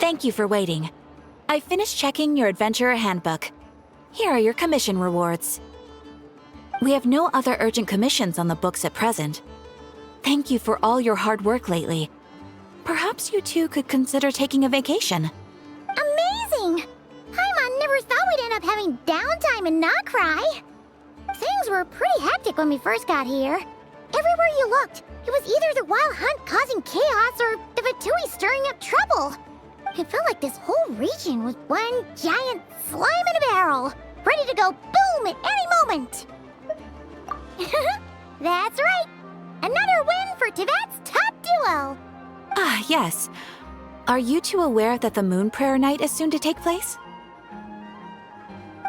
Thank you for waiting. I finished checking your adventurer handbook. Here are your commission rewards. We have no other urgent commissions on the books at present. Thank you for all your hard work lately. Perhaps you two could consider taking a vacation. Amazing! Paimon never thought we'd end up having downtime in Nod-Krai. Things were pretty hectic when we first got here. Everywhere you looked, it was either the Wild Hunt causing chaos or the Fatui stirring up trouble. It felt like this whole region was one giant slime in a barrel, ready to go boom at any moment. That's right! Another win for Tibet's top duo! Ah, yes. Are you two aware that the Moon Prayer Night is soon to take place?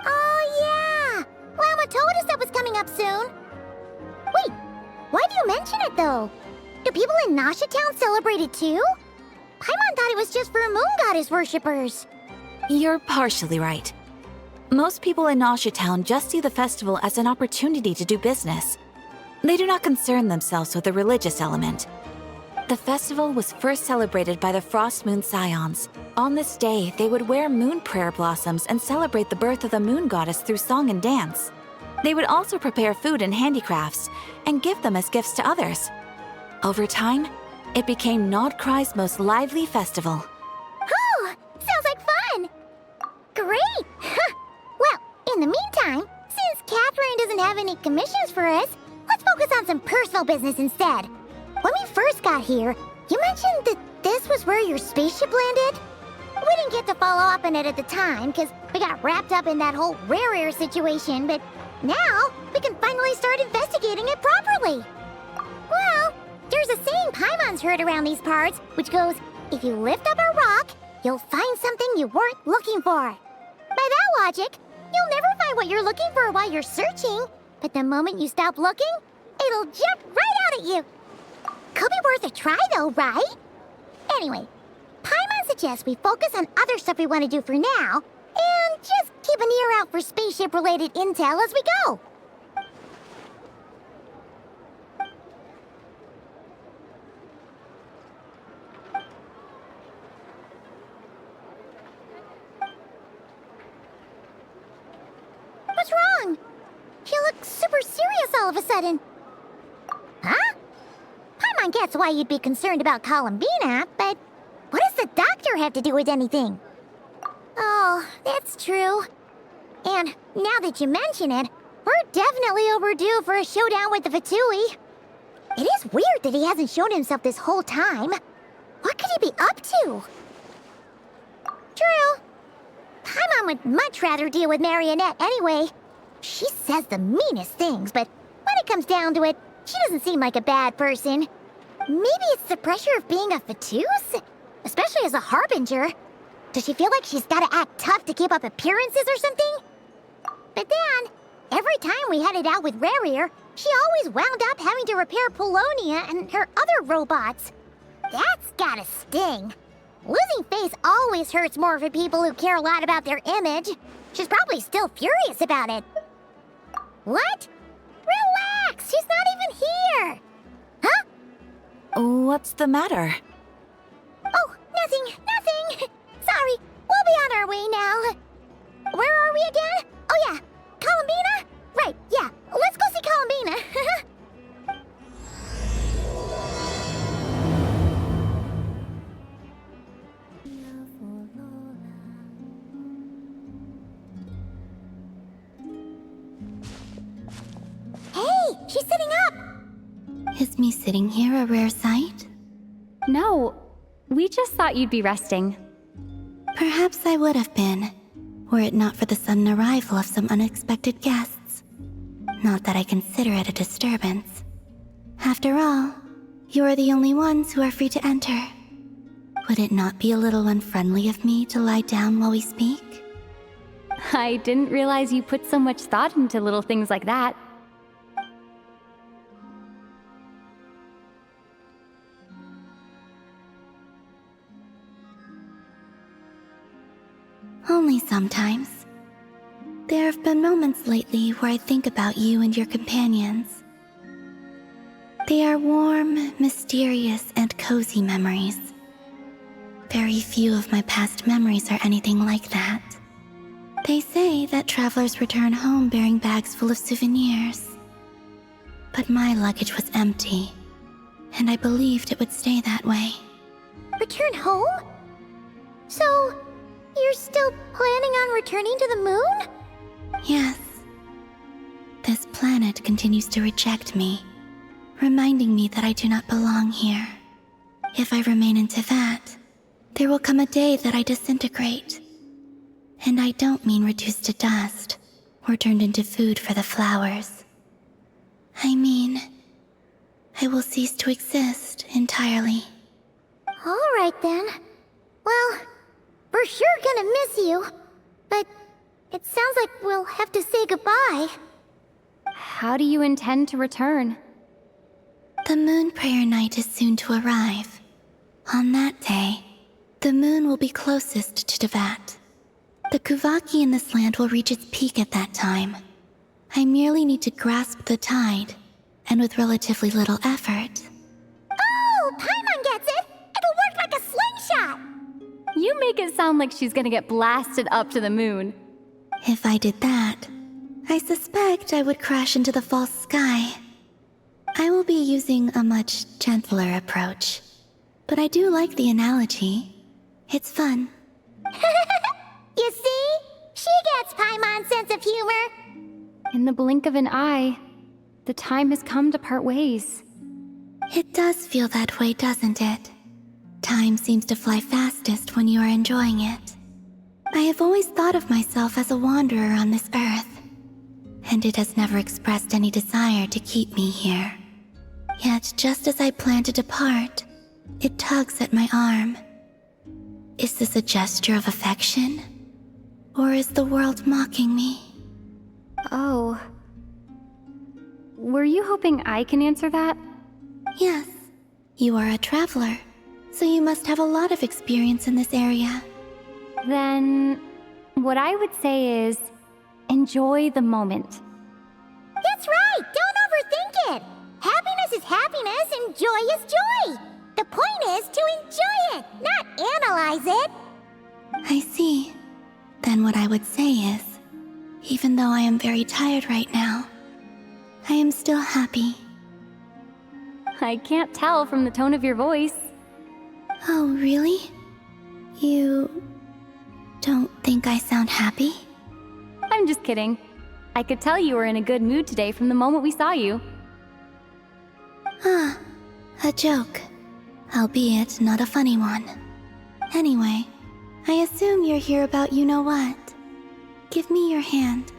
Oh, yeah! Lama told us that was coming up soon. Wait, why do you mention it, though? Do people in Nasha Town celebrate it, too? Paimon thought it was just for Moon Goddess worshippers. You're partially right. Most people in Nasha Town just see the festival as an opportunity to do business. They do not concern themselves with the religious element. The festival was first celebrated by the Frost Moon Scions. On this day, they would wear moon prayer blossoms and celebrate the birth of the moon goddess through song and dance. They would also prepare food and handicrafts and give them as gifts to others. Over time, it became Nod-Krai's most lively festival. Oh, sounds like fun! Great! Well, in the meantime, since Catherine doesn't have any commissions for us, let's focus on some personal business instead. When we first got here, you mentioned that this was where your spaceship landed? We didn't get to follow up on it at the time, because we got wrapped up in that whole Rerir situation, but now we can finally start investigating it properly. Well, there's a saying Paimon's heard around these parts, which goes, if you lift up a rock, you'll find something you weren't looking for. By that logic, you'll never find what you're looking for while you're searching, but the moment you stop looking, it'll jump right out at you. Could be worth a try though, right? Anyway, Paimon suggests we focus on other stuff we want to do for now, and just keep an ear out for spaceship-related intel as we go. What's wrong? You look super serious all of a sudden. Huh? Paimon gets why you'd be concerned about Columbina, but what does the doctor have to do with anything? Oh, that's true. And now that you mention it, we're definitely overdue for a showdown with the Fatui. It is weird that he hasn't shown himself this whole time. What could he be up to? True. Paimon would much rather deal with Marionette anyway. She says the meanest things, but when it comes down to it, she doesn't seem like a bad person. Maybe it's the pressure of being a Fatus? Especially as a Harbinger. Does she feel like she's gotta act tough to keep up appearances or something? But then, every time we headed out with Rerir, she always wound up having to repair Polonia and her other robots. That's gotta sting. Losing face always hurts more for people who care a lot about their image. She's probably still furious about it. What? Relax, she's not even here. Huh? What's the matter? Oh, nothing. Sorry, we'll be on our way now. Where are we again? Oh yeah, Columbina? Right, yeah, let's go see Columbina. Hey, she's sitting up! Is me sitting here a rare sight? No, we just thought you'd be resting. Perhaps I would have been, were it not for the sudden arrival of some unexpected guests. Not that I consider it a disturbance. After all, you are the only ones who are free to enter. Would it not be a little unfriendly of me to lie down while we speak? I didn't realize you put so much thought into little things like that. Only sometimes. There have been moments lately where I think about you and your companions. They are warm, mysterious, and cozy memories. Very few of my past memories are anything like that. They say that travelers return home bearing bags full of souvenirs. But my luggage was empty, and I believed it would stay that way. Return home? So, you're still planning on returning to the moon? Yes. This planet continues to reject me, reminding me that I do not belong here. If I remain in Teyvat, there will come a day that I disintegrate. And I don't mean reduced to dust, or turned into food for the flowers. I mean, I will cease to exist entirely. Alright then. Well, we're sure gonna miss you. But it sounds like we'll have to say goodbye. How do you intend to return? The moon prayer night is soon to arrive. On that day, the moon will be closest to Teyvat. The Kuvaki in this land will reach its peak at that time. I merely need to grasp the tide, and with relatively little effort. Oh, Paimon gets it! It'll work like a slingshot! You make it sound like she's gonna get blasted up to the moon. If I did that, I suspect I would crash into the false sky. I will be using a much gentler approach, but I do like the analogy. It's fun. You see? She gets Paimon's sense of humor. In the blink of an eye, the time has come to part ways. It does feel that way, doesn't it? Time seems to fly fastest when you are enjoying it. I have always thought of myself as a wanderer on this earth, and it has never expressed any desire to keep me here. Yet, just as I plan to depart, it tugs at my arm. Is this a gesture of affection? Or is the world mocking me? Oh. Were you hoping I can answer that? Yes. You are a traveler, so you must have a lot of experience in this area. Then, what I would say is, enjoy the moment. That's right! Don't overthink it! Happiness is happiness and joy is joy! The point is to enjoy it, not analyze it! I see. Then what I would say is, even though I am very tired right now, I am still happy. I can't tell from the tone of your voice. Oh, really? You don't think I sound happy? I'm just kidding. I could tell you were in a good mood today from the moment we saw you. Ah, a joke. Albeit not a funny one. Anyway, I assume you're here about you-know-what. Give me your hand.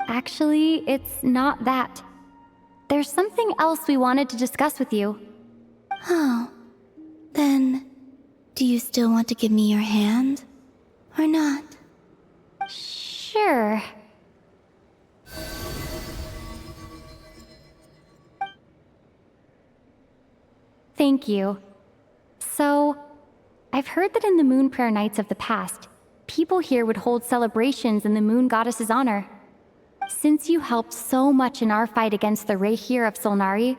Actually, it's not that. There's something else we wanted to discuss with you. Oh, then, do you still want to give me your hand? Or not? Sure. Thank you. So, I've heard that in the moon prayer nights of the past, people here would hold celebrations in the moon goddess's honor. Since you helped so much in our fight against the Rerir of Solnari,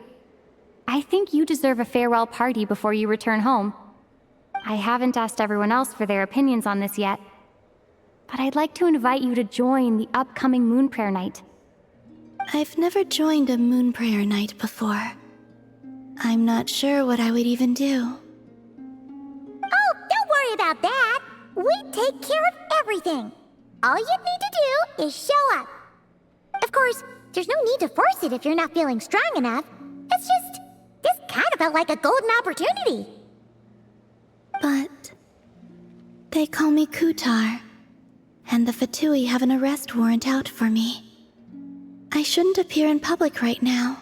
I think you deserve a farewell party before you return home. I haven't asked everyone else for their opinions on this yet, but I'd like to invite you to join the upcoming moon prayer night. I've never joined a moon prayer night before. I'm not sure what I would even do. Oh, don't worry about that! We take care of everything! All you'd need to do is show up. Of course, there's no need to force it if you're not feeling strong enough. It's just, this kind of felt like a golden opportunity. But they call me Kuutar, and the Fatui have an arrest warrant out for me. I shouldn't appear in public right now.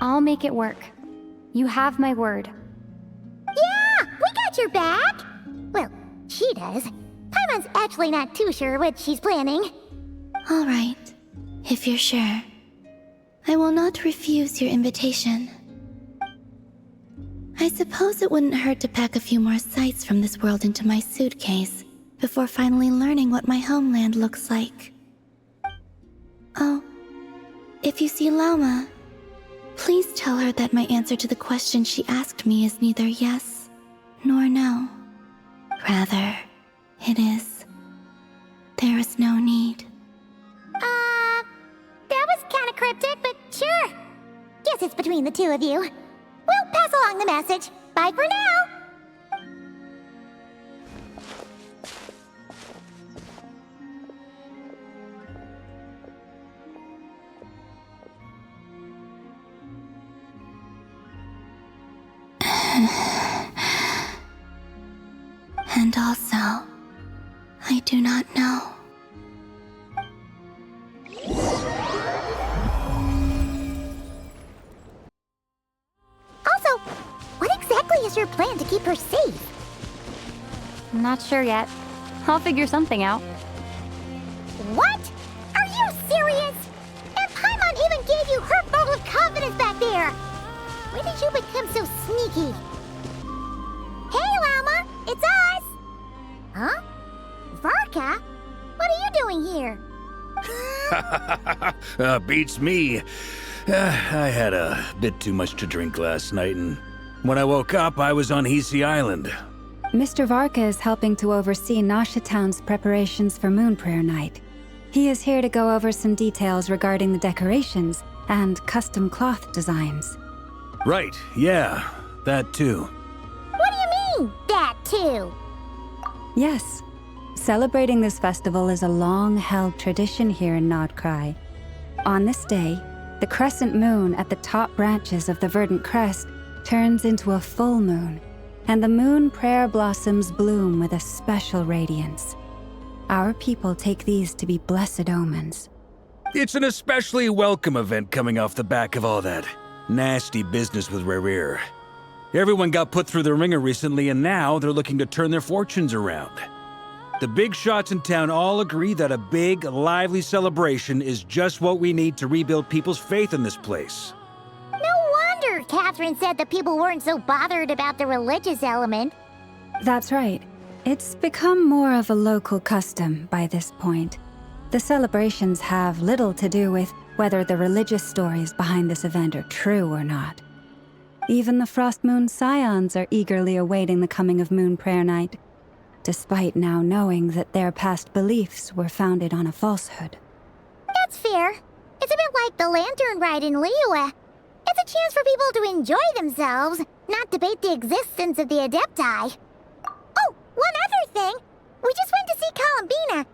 I'll make it work. You have my word. Yeah, we got your back! Well, she does. Paimon's actually not too sure what she's planning. All right, if you're sure. I will not refuse your invitation. I suppose it wouldn't hurt to pack a few more sights from this world into my suitcase before finally learning what my homeland looks like. Oh, if you see Lauma, Please tell her that my answer to the question she asked me is neither yes nor no. Rather, it is. There is no need. That was kinda cryptic, but sure. Guess it's between the two of you. We'll pass along the message. Bye for now! And also, I do not know. Also, what exactly is your plan to keep her safe? Not sure yet. I'll figure something out. What? Are you serious? And Paimon even gave you her vote of confidence back there! When did you become so sneaky? Hey, Llama! It's us! Huh? Varka? What are you doing here? Beats me. I had a bit too much to drink last night, and when I woke up, I was on Hisi Island. Mr. Varka is helping to oversee Nasha Town's preparations for Moon Prayer Night. He is here to go over some details regarding the decorations and custom cloth designs. Right, yeah, that too. What do you mean, that too? Yes, celebrating this festival is a long-held tradition here in Nod-Krai. On this day, the crescent moon at the top branches of the verdant crest turns into a full moon, and the moon prayer blossoms bloom with a special radiance. Our people take these to be blessed omens. It's an especially welcome event coming off the back of all that nasty business with Rerir. Everyone got put through the ringer recently, and now they're looking to turn their fortunes around. The big shots in town all agree that a big, lively celebration is just what we need to rebuild people's faith in this place. No wonder Catherine said the people weren't so bothered about the religious element. That's right. It's become more of a local custom by this point. The celebrations have little to do with whether the religious stories behind this event are true or not. Even the Frost Moon Scions are eagerly awaiting the coming of Moon Prayer Night, despite now knowing that their past beliefs were founded on a falsehood. That's fair. It's a bit like the lantern ride in Liyue. It's a chance for people to enjoy themselves, not debate the existence of the Adepti. Oh, one other thing! We just went to see Columbina.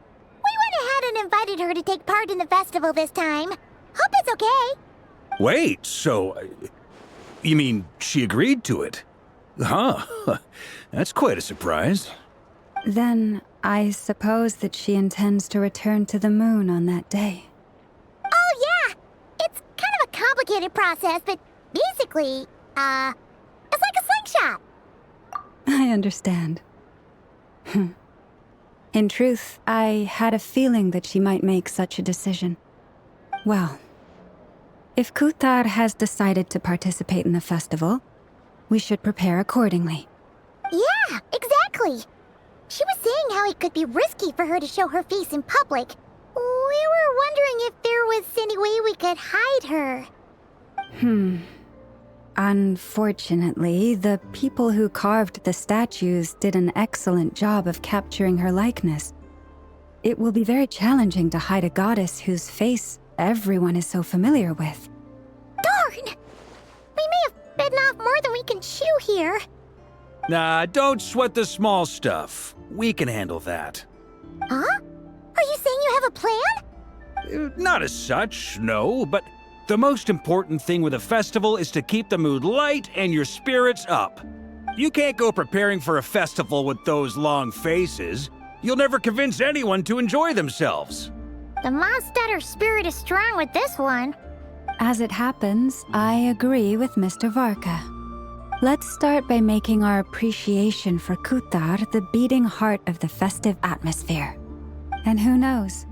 We went ahead and invited her to take part in the festival this time. Hope it's okay. Wait, so... you mean she agreed to it? Huh. That's quite a surprise. Then I suppose that she intends to return to the moon on that day. Oh, yeah! It's kind of a complicated process, but basically, it's like a slingshot. I understand. In truth, I had a feeling that she might make such a decision. Well, if Kuutar has decided to participate in the festival, we should prepare accordingly. Yeah, exactly. She was saying how it could be risky for her to show her face in public. We were wondering if there was any way we could hide her. Unfortunately, the people who carved the statues did an excellent job of capturing her likeness. It will be very challenging to hide a goddess whose face everyone is so familiar with. Darn! We may have bitten off more than we can chew here. Nah, don't sweat the small stuff. We can handle that. Huh? Are you saying you have a plan? Not as such, no, but the most important thing with a festival is to keep the mood light and your spirits up. You can't go preparing for a festival with those long faces. You'll never convince anyone to enjoy themselves. The Mondstatter spirit is strong with this one. As it happens, I agree with Mr. Varka. Let's start by making our appreciation for Kuutar the beating heart of the festive atmosphere. And who knows,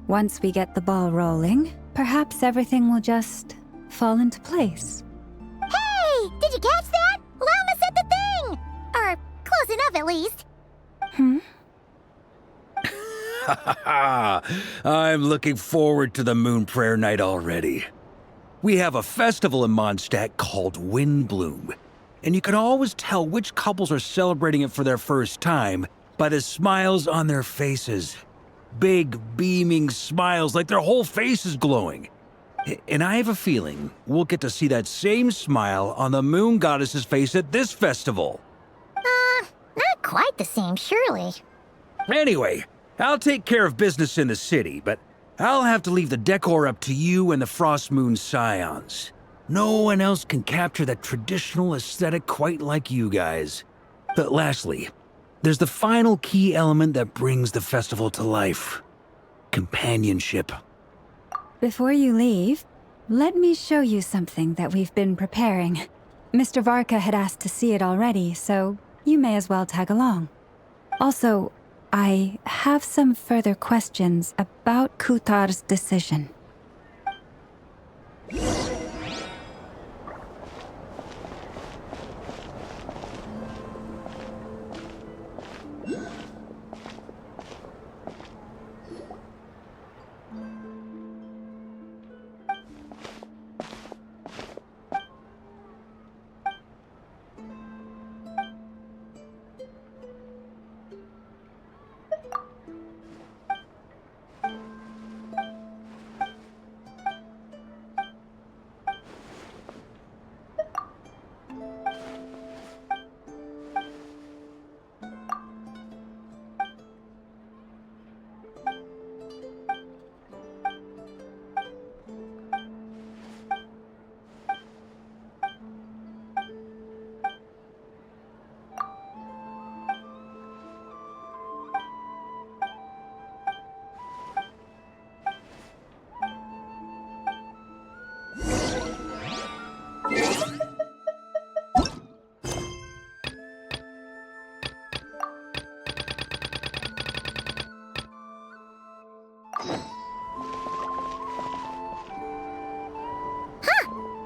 once we get the ball rolling, perhaps everything will just fall into place. Hey! Did you catch that? Llama said the thing! Or close enough, at least. I'm looking forward to the Moon Prayer Night already. We have a festival in Mondstadt called Windbloom, and you can always tell which couples are celebrating it for their first time by the smiles on their faces. Big, beaming smiles like their whole face is glowing. And I have a feeling we'll get to see that same smile on the moon goddess's face at this festival. Not quite the same, surely. Anyway, I'll take care of business in the city, but I'll have to leave the decor up to you and the Frost Moon Scions. No one else can capture that traditional aesthetic quite like you guys. But lastly, there's the final key element that brings the festival to life. Companionship. Before you leave, let me show you something that we've been preparing. Mr. Varka had asked to see it already, so you may as well tag along. Also, I have some further questions about Kuutar's decision.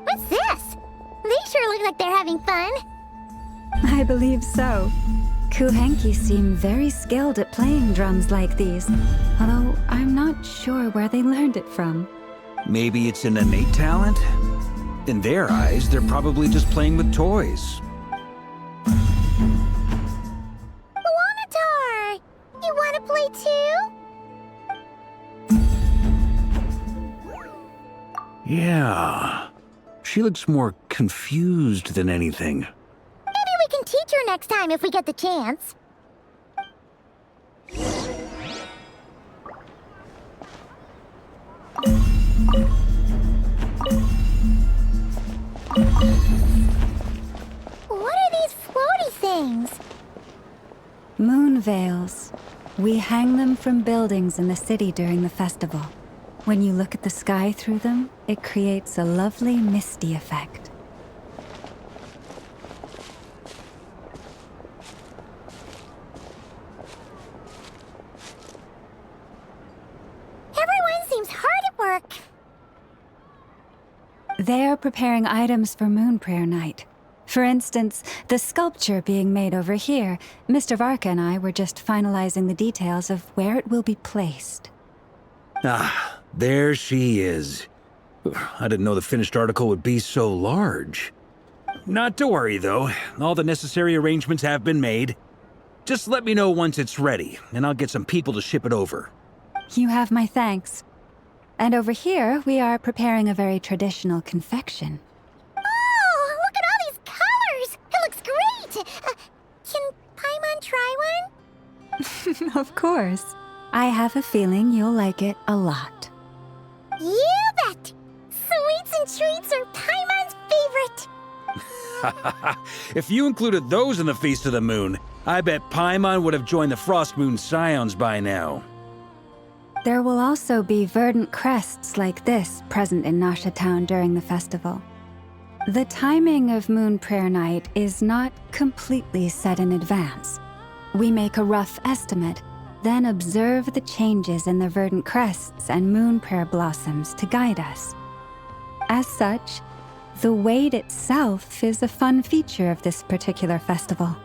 What's this? They sure look like they're having fun. I believe so. Kuhenki seem very skilled at playing drums like these, although I'm not sure where they learned it from. Maybe it's an innate talent? In their eyes, they're probably just playing with toys. Wanatar! You want to play too? Yeah. She looks more confused than anything. Maybe we can teach her next time if we get the chance. What are these floaty things? Moon veils. We hang them from buildings in the city during the festival. When you look at the sky through them, it creates a lovely misty effect. Everyone seems hard at work. They're preparing items for Moon Prayer Night. For instance, the sculpture being made over here, Mr. Varka and I were just finalizing the details of where it will be placed. Ah, there she is. I didn't know the finished article would be so large. Not to worry, though. All the necessary arrangements have been made. Just let me know once it's ready, and I'll get some people to ship it over. You have my thanks. And over here, we are preparing a very traditional confection. Oh, look at all these colors! It looks great! Can Paimon try one? Of course. I have a feeling you'll like it a lot. You bet! Sweets and treats are Paimon's favorite. If you included those in the Feast of the Moon, I bet Paimon would have joined the Frost Moon Scions by now. There will also be verdant crests like this present in Nasha Town during the festival. The timing of Moon Prayer Night is not completely set in advance. We make a rough estimate, then observe the changes in the verdant crests and moon prayer blossoms to guide us. As such, the wait itself is a fun feature of this particular festival.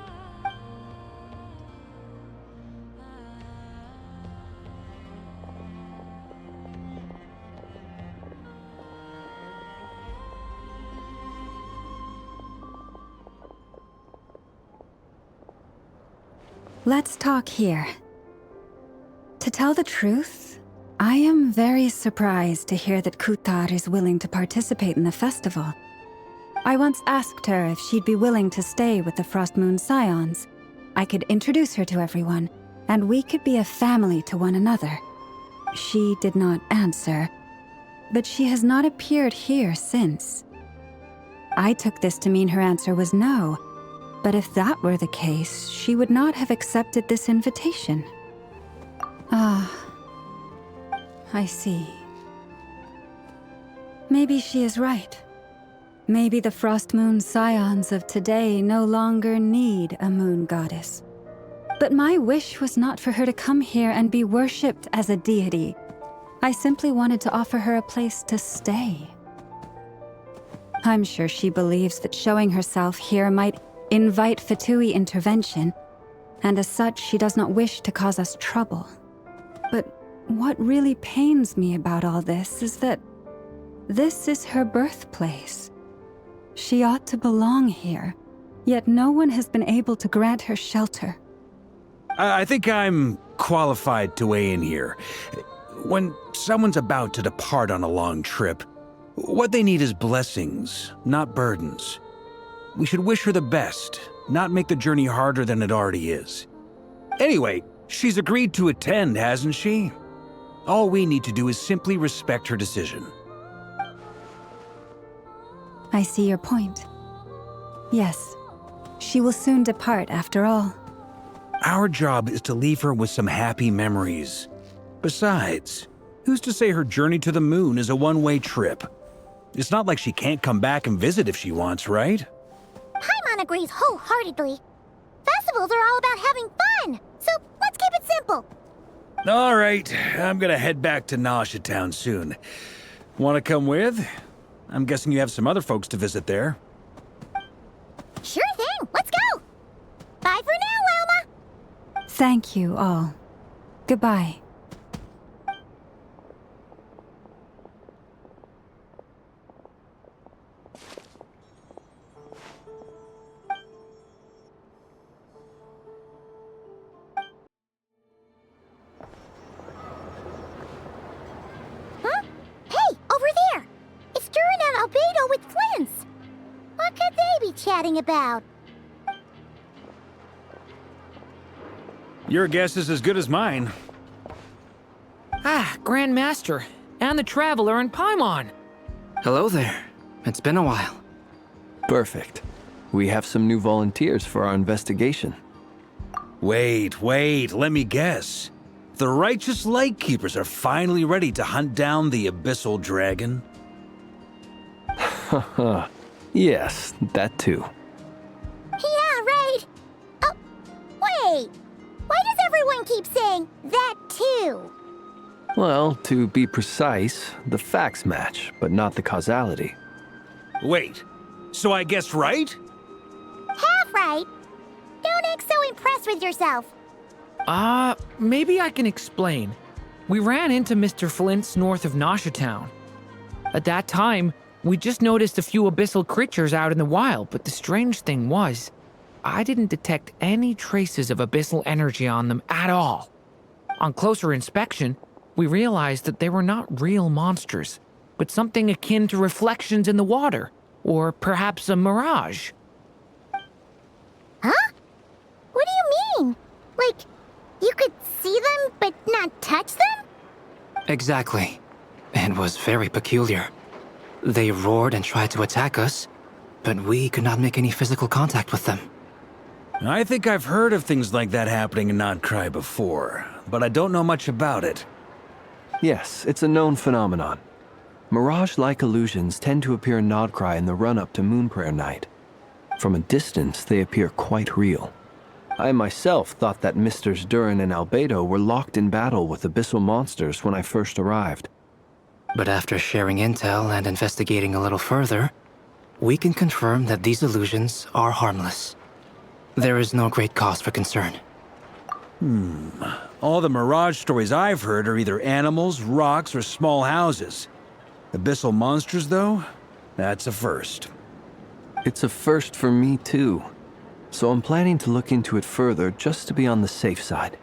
Let's talk here. To tell the truth, I am very surprised to hear that Kuutar is willing to participate in the festival. I once asked her if she'd be willing to stay with the Frost Moon Scions. I could introduce her to everyone, and we could be a family to one another. She did not answer, but she has not appeared here since. I took this to mean her answer was no, but if that were the case, she would not have accepted this invitation. Ah, I see. Maybe she is right. Maybe the Frost Moon Scions of today no longer need a moon goddess. But my wish was not for her to come here and be worshipped as a deity. I simply wanted to offer her a place to stay. I'm sure she believes that showing herself here might invite Fatui intervention, and as such she does not wish to cause us trouble. But what really pains me about all this is that this is her birthplace. She ought to belong here, yet no one has been able to grant her shelter. I think I'm qualified to weigh in here. When someone's about to depart on a long trip, what they need is blessings, not burdens. We should wish her the best, not make the journey harder than it already is. Anyway, she's agreed to attend, hasn't she? All we need to do is simply respect her decision. I see your point. Yes, she will soon depart after all. Our job is to leave her with some happy memories. Besides, who's to say her journey to the moon is a one-way trip? It's not like she can't come back and visit if she wants, right? Paimon agrees wholeheartedly. Festivals are all about having fun, so let's keep it simple. All right, I'm gonna head back to Nausea Town soon. Want to come with? I'm guessing you have some other folks to visit there. Sure thing, let's go! Bye for now, Wilma! Thank you all. Goodbye. Huh? Hey, over there! It's Durin and Albedo with Flins! What could they be chatting about? Your guess is as good as mine. Ah, Grand Master, and the Traveler and Paimon. Hello there. It's been a while. Perfect. We have some new volunteers for our investigation. Wait, let me guess. The righteous Lightkeepers are finally ready to hunt down the Abyssal Dragon? Haha. Yes, that too. Yeah, right! Oh, wait! Why does everyone keep saying that too? Well, to be precise, the facts match, but not the causality. Wait, so I guessed right? Half right. Don't act so impressed with yourself. Maybe I can explain. We ran into Mr. Flint's north of Nausea Town. At that time, we just noticed a few abyssal creatures out in the wild, but the strange thing was, I didn't detect any traces of abyssal energy on them at all. On closer inspection, we realized that they were not real monsters, but something akin to reflections in the water, or perhaps a mirage. Huh? What do you mean? Like, you could see them but not touch them? Exactly. It was very peculiar. They roared and tried to attack us, but we could not make any physical contact with them. I think I've heard of things like that happening in Nod-Krai before, but I don't know much about it. Yes, it's a known phenomenon. Mirage-like illusions tend to appear in Nod-Krai in the run-up to Moonprayer Night. From a distance, they appear quite real. I myself thought that Misters Durin and Albedo were locked in battle with abyssal monsters when I first arrived. But after sharing intel and investigating a little further, we can confirm that these illusions are harmless. There is no great cause for concern. All the Mirage stories I've heard are either animals, rocks, or small houses. Abyssal monsters, though? That's a first. It's a first for me, too. so I'm planning to look into it further just to be on the safe side.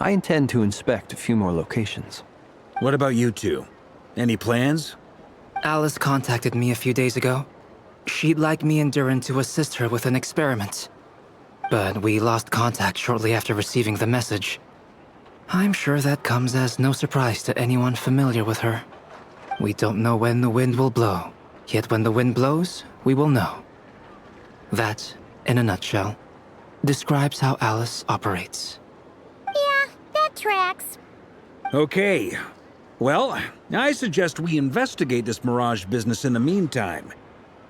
I intend to inspect a few more locations. What about you two? Any plans? Alice contacted me a few days ago. She'd like me and Durin to assist her with an experiment. But we lost contact shortly after receiving the message. I'm sure that comes as no surprise to anyone familiar with her. We don't know when the wind will blow, yet when the wind blows, we will know. That, in a nutshell, describes how Alice operates. Yeah, that tracks. Okay. Well, I suggest we investigate this Mirage business in the meantime.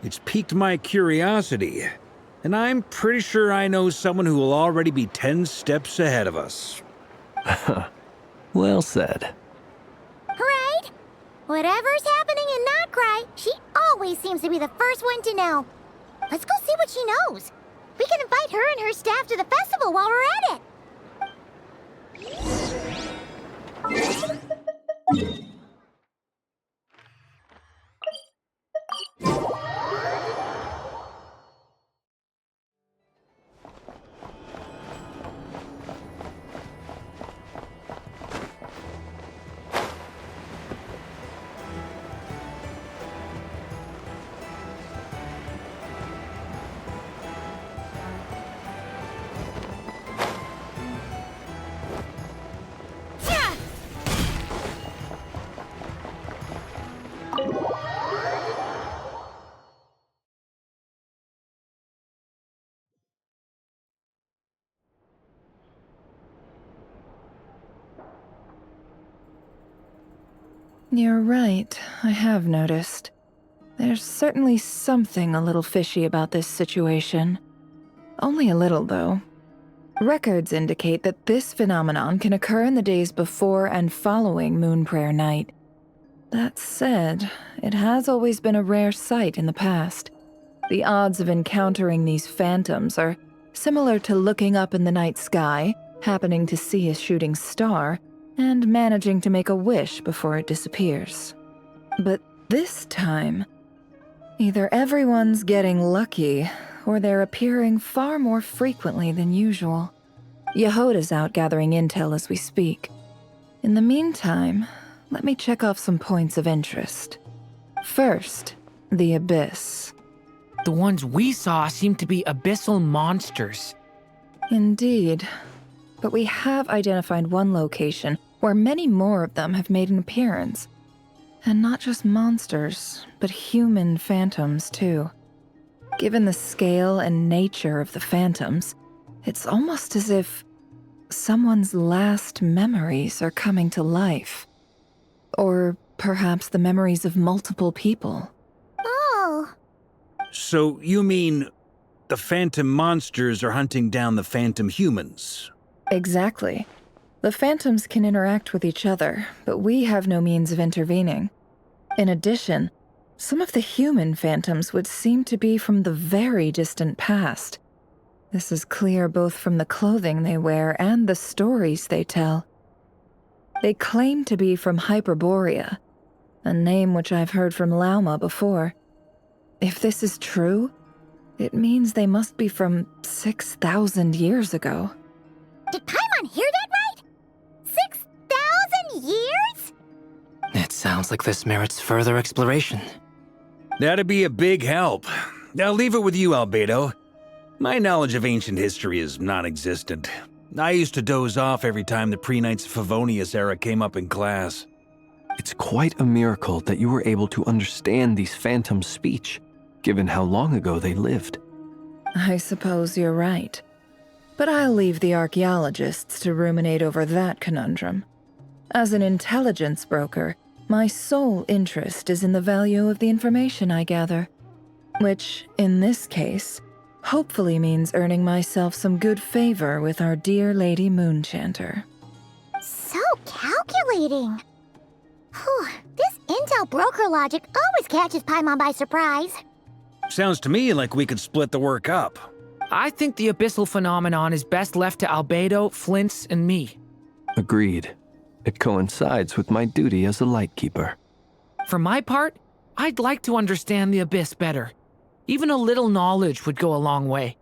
It's piqued my curiosity, and I'm pretty sure I know someone who will already be 10 steps ahead of us. Well said. Right? Whatever's happening in Nod-Krai, she always seems to be the first one to know. Let's go see what she knows. We can invite her and her staff to the festival while we're at it. You're right, I have noticed. There's certainly something a little fishy about this situation. Only a little, though. Records indicate that this phenomenon can occur in the days before and following Moon Prayer Night. That said, it has always been a rare sight in the past. The odds of encountering these phantoms are similar to looking up in the night sky, happening to see a shooting star, and managing to make a wish before it disappears. But this time, either everyone's getting lucky, or they're appearing far more frequently than usual. Yehoda's out gathering intel as we speak. In the meantime, let me check off some points of interest. First, the Abyss. The ones we saw seem to be abyssal monsters. Indeed. But we have identified one location where many more of them have made an appearance. And not just monsters, but human phantoms too. Given the scale and nature of the phantoms, it's almost as if someone's last memories are coming to life. Or perhaps the memories of multiple people. Oh. So you mean the phantom monsters are hunting down the phantom humans? Exactly. The phantoms can interact with each other, but we have no means of intervening. In addition, some of the human phantoms would seem to be from the very distant past. This is clear both from the clothing they wear and the stories they tell. They claim to be from Hyperborea, a name which I've heard from Lauma before. If this is true, it means they must be from 6,000 years ago. Did Paimon hear that right? 6,000 years? It sounds like this merits further exploration. That'd be a big help. I'll leave it with you, Albedo. My knowledge of ancient history is non-existent. I used to doze off every time the pre-Knights of Favonius era came up in class. It's quite a miracle that you were able to understand these phantoms' speech, given how long ago they lived. I suppose you're right. But I'll leave the archaeologists to ruminate over that conundrum. As an intelligence broker, my sole interest is in the value of the information I gather. Which, in this case, hopefully means earning myself some good favor with our dear Lady Moonchanter. So calculating. Whew, this intel broker logic always catches Paimon by surprise. Sounds to me like we could split the work up. I think the abyssal phenomenon is best left to Albedo, Flins, and me. Agreed. It coincides with my duty as a lightkeeper. For my part, I'd like to understand the abyss better. Even a little knowledge would go a long way.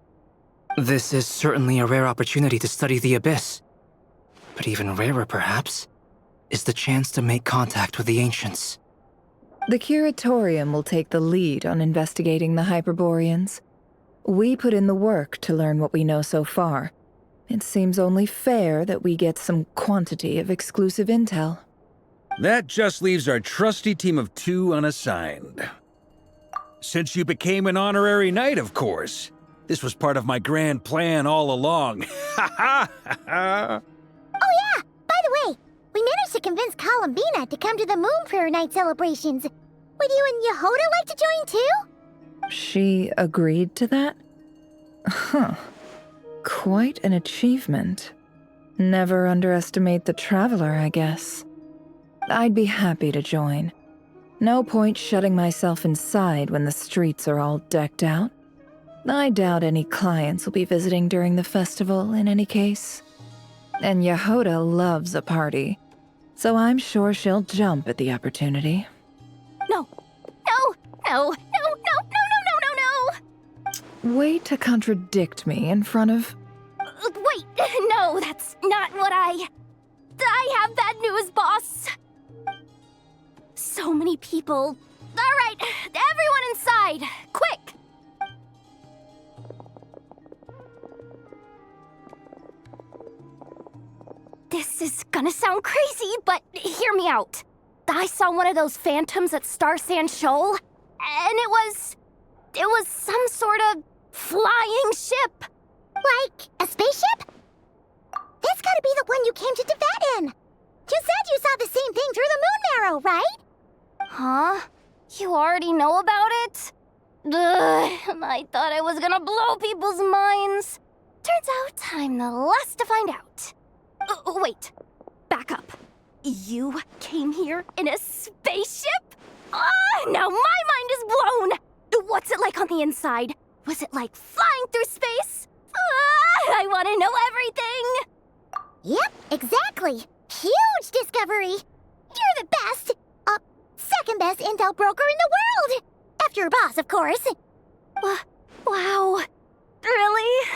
This is certainly a rare opportunity to study the Abyss. But even rarer, perhaps, is the chance to make contact with the Ancients. The Curatorium will take the lead on investigating the Hyperboreans. We put in the work to learn what we know so far. It seems only fair that we get some quantity of exclusive intel. That just leaves our trusty team of 2 unassigned. Since you became an honorary knight, of course. This was part of my grand plan all along. Ha ha ha! Oh yeah! By the way, we managed to convince Columbina to come to the Moon Prayer Night celebrations. Would you and Yehoda like to join too? She agreed to that? Huh. Quite an achievement. Never underestimate the traveler, I guess. I'd be happy to join. No point shutting myself inside when the streets are all decked out. I doubt any clients will be visiting during the festival in any case. And Yehoda loves a party, so I'm sure she'll jump at the opportunity. No. No. No. No. No. No. No. No. No. No. Way to contradict me in front of... Wait. No, that's not what I have bad news, boss. So many people. All right, everyone inside. Quick. This is gonna sound crazy, but hear me out. I saw one of those phantoms at Star Sand Shoal, and it was some sort of flying ship. Like a spaceship? That's gotta be the one you came to Tibet in. You said you saw the same thing through the moon marrow, right? Huh? You already know about it? Ugh, I thought I was gonna blow people's minds. Turns out I'm the last to find out. Wait, back up. You came here in a spaceship? Now my mind is blown! What's it like on the inside? Was it like flying through space? I want to know everything! Yep, exactly. Huge discovery. You're the best, second best intel broker in the world. After your boss, of course. Wow. Really?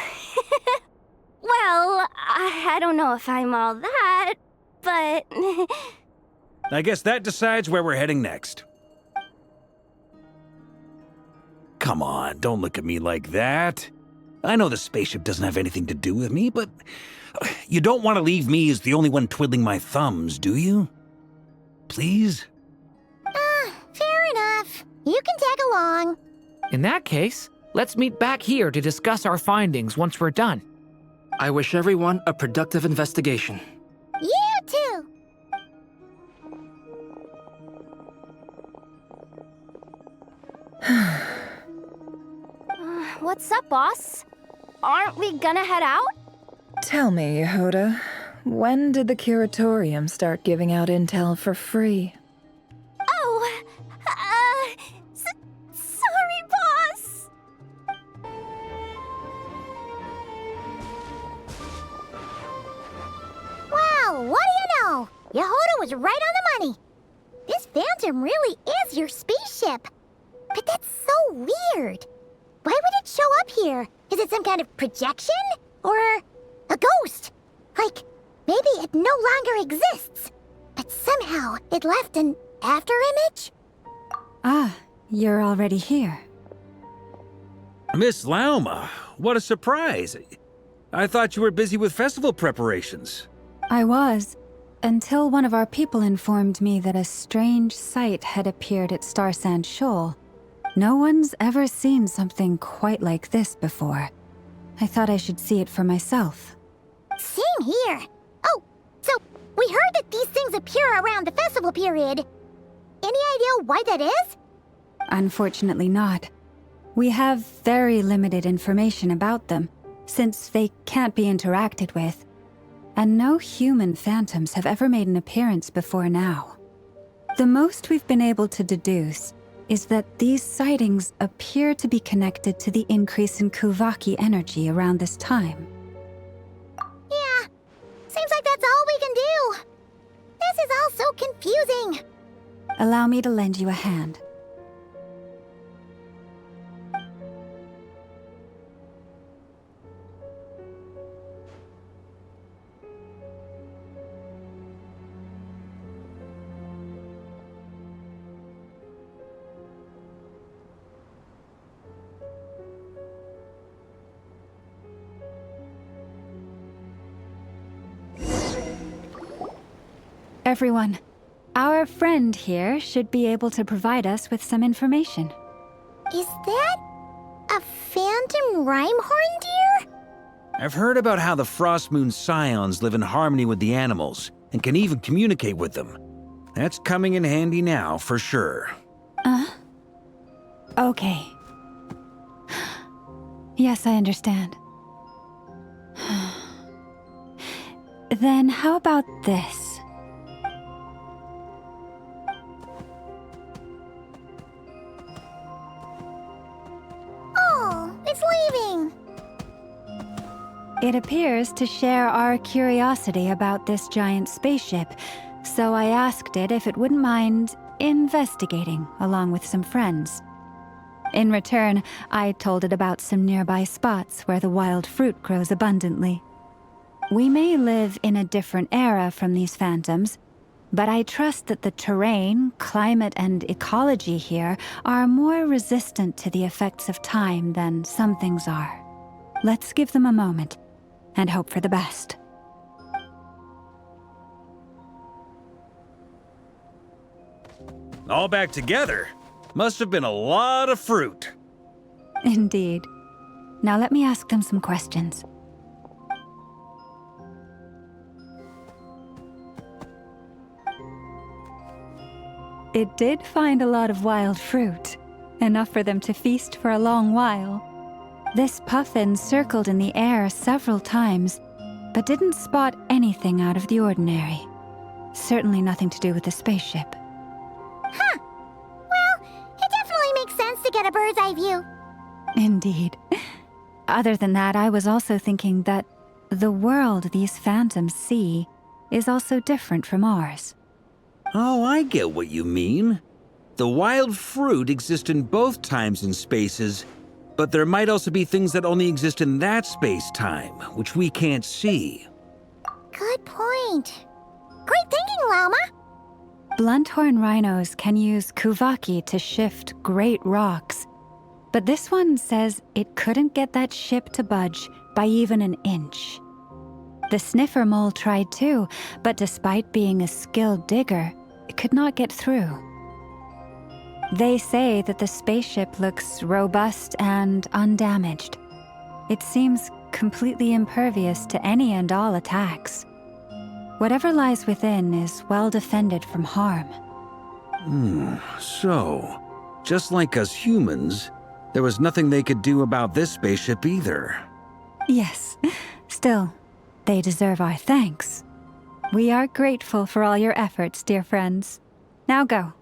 Well, I don't know if I'm all that, but... I guess that decides where we're heading next. Come on, don't look at me like that. I know the spaceship doesn't have anything to do with me, but you don't want to leave me as the only one twiddling my thumbs, do you? Please? Fair enough. You can tag along. In that case, let's meet back here to discuss our findings once we're done. I wish everyone a productive investigation. You too. What's up, boss? Aren't we gonna head out? Tell me, Yehoda, when did the Curatorium start giving out intel for free? Oh, sorry, boss. Wow, what do you know? Yehoda was right on the money. This phantom really is your spaceship. But that's so weird. Why would it show up here? Is it some kind of projection? Or a ghost? Like, maybe it no longer exists, but somehow it left an afterimage? Ah, you're already here. Miss Lauma, what a surprise. I thought you were busy with festival preparations. I was, until one of our people informed me that a strange sight had appeared at Star Sand Shoal. No one's ever seen something quite like this before. I thought I should see it for myself. Same here. Oh, so we heard that these things appear around the festival period. Any idea why that is? Unfortunately not. We have very limited information about them, since they can't be interacted with. And no human phantoms have ever made an appearance before now. The most we've been able to deduce is that these sightings appear to be connected to the increase in Kuvaki energy around this time. Yeah, seems like that's all we can do. This is all so confusing. Allow me to lend you a hand. everyone. Our friend here should be able to provide us with some information. Is that a phantom Rhyhorn deer? I've heard about how the Frostmoon Scions live in harmony with the animals and can even communicate with them. That's coming in handy now, for sure. Okay. Yes, I understand. Then how about this? Oh, it's leaving. It appears to share our curiosity about this giant spaceship, so I asked it if it wouldn't mind investigating along with some friends. In return, I told it about some nearby spots where the wild fruit grows abundantly. We may live in a different era from these phantoms, but I trust that the terrain, climate, and ecology here are more resistant to the effects of time than some things are. Let's give them a moment and hope for the best. All back together? Must have been a lot of fruit. Indeed. Now let me ask them some questions. It did find a lot of wild fruit, enough for them to feast for a long while. This puffin circled in the air several times, but didn't spot anything out of the ordinary. Certainly nothing to do with the spaceship. Huh. Well, it definitely makes sense to get a bird's eye view. Indeed. Other than that, I was also thinking that the world these phantoms see is also different from ours. Oh, I get what you mean. The wild fruit exist in both times and spaces, but there might also be things that only exist in that space-time, which we can't see. Good point. Great thinking, Llama. Blunthorn rhinos can use kuvaki to shift great rocks, but this one says it couldn't get that ship to budge by even an inch. The sniffer mole tried too, but despite being a skilled digger, it could not get through. They say that the spaceship looks robust and undamaged. It seems completely impervious to any and all attacks. Whatever lies within is well defended from harm. So, just like us humans, there was nothing they could do about this spaceship either. Yes, still, they deserve our thanks. We are grateful for all your efforts, dear friends. Now go,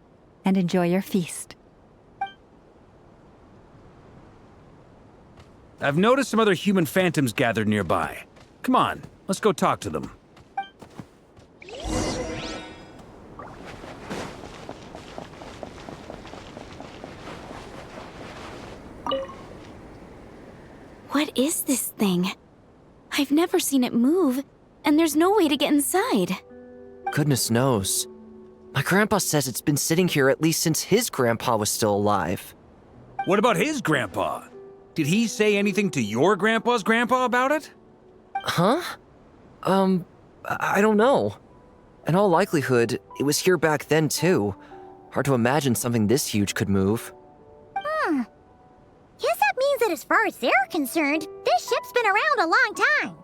and enjoy your feast. I've noticed some other human phantoms gathered nearby. Come on, let's go talk to them. What is this thing? I've never seen it move, and there's no way to get inside. Goodness knows. My grandpa says it's been sitting here at least since his grandpa was still alive. What about his grandpa? Did he say anything to your grandpa's grandpa about it? Huh? I don't know. In all likelihood, it was here back then too. Hard to imagine something this huge could move. Guess that means that as far as they're concerned, this ship's been around a long time.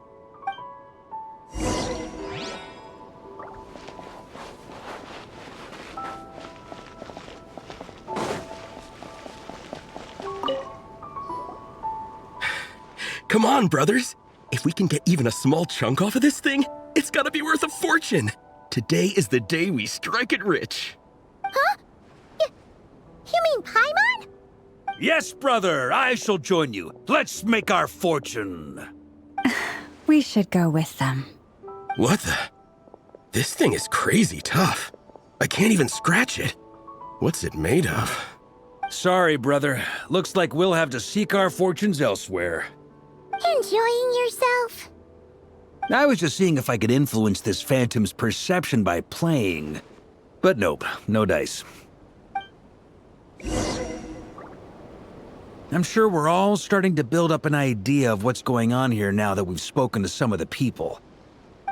Come on, brothers. If we can get even a small chunk off of this thing, it's gotta be worth a fortune. Today is the day we strike it rich. Huh? You mean Paimon? Yes, brother, I shall join you. Let's make our fortune. We should go with them. What the? This thing is crazy tough. I can't even scratch it. What's it made of? Sorry, brother. Looks like we'll have to seek our fortunes elsewhere. Enjoying yourself? I was just seeing if I could influence this phantom's perception by playing. But nope, no dice. I'm sure we're all starting to build up an idea of what's going on here now that we've spoken to some of the people.